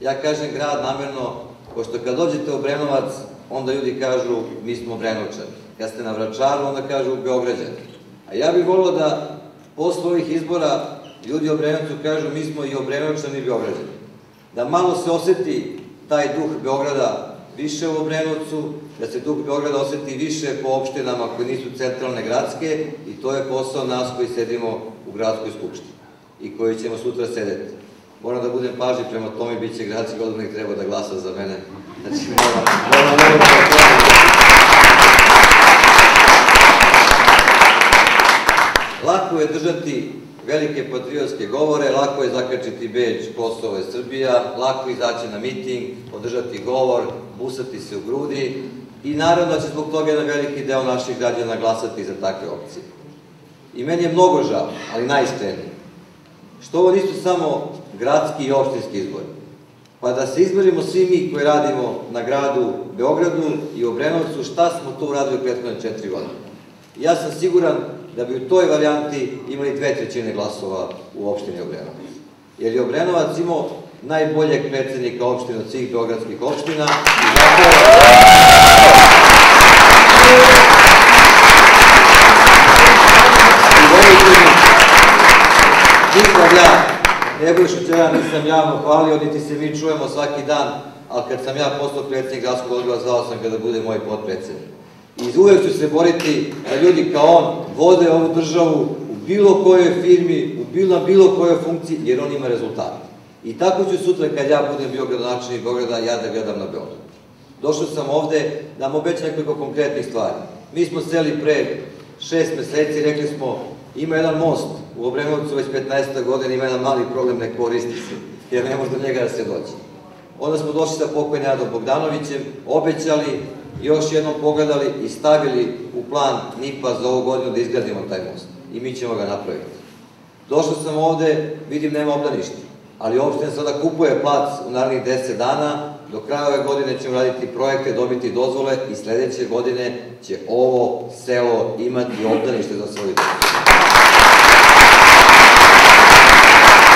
Ja kažem grad namerno, pošto kad dođete u Obrenovac, onda ljudi kažu mi smo Obrenovčani. Kad ste na Vračaru, onda kažu Beograđani. A ja bih volio da posle ovih izbora ljudi u Obrenovcu kažu mi smo i Obrenovčani i Beograđani. Da malo se oseti taj duh Beograda više u Obrenovcu, da se duh Beograda oseti više po opštinama koje nisu centralne gradske i to je posao nas koji sedimo u gradskoj skupštini i koji ćemo sutra sedeti. Moram da budem pažljiv prema tome, bit će gradski odbornik treba da glasa za mene. Znači, moram lako je držati velike patriotske govore, lako je zakačiti bedž Kosovo je Srbija, lako izaći na miting, održati govor, busati se u grudi i naravno da će zbog toga jedan veliki deo naših građana glasati za takve opcije. I meni je mnogo žao, ali najiskrenije, što ovo nisu samo gradski i opštinski izbori, pa da se izmerimo svi mi koji radimo na gradu Beogradu i Obrenovcu šta smo to uradili u prethodne 4 godine. Ja sam siguran da bi u toj varijanti imali 2/3 glasova u opštini Obrenovac. Jer je Obrenovac imao najboljeg predsednika opštine od svih beogradskih opština i zato ja, Nebojšu Ćelija nisam javno hvalio, niti se mi čujemo svaki dan, ali kad sam ja postao predsednik gradskog odbora, zvao sam ga da bude moj potpredsednik. I uvek ću se boriti da ljudi kao on vode ovu državu u bilo kojoj firmi, na bilo kojoj funkciji, jer on ima rezultate. I tako ću sutra, kad ja budem bio gradonačelnik Beograda, ja da gledam na Beograd. Došao sam ovde da vam obećam nekoliko konkretnih stvari. Mi smo seli pre 6 meseci, rekli smo, ima jedan most u Obrenovcu već 15. godina, ima jedan mali problem, ne koristi se, jer ne može do njega da se dođe. Onda smo došli sa pokojnim Adom Bogdanovićem, obećali, još jednom pogledali i stavili u plan NIP-a za ovu godinu da izgradimo taj most. I mi ćemo ga napraviti. Došao sam ovde, vidim nema obdaništa, ali opština sada kupuje plac u narednih 10 dana, do kraja ove godine ćemo raditi projekte, dobiti dozvole i sledeće godine će ovo selo imati obdanište za svoju djecu.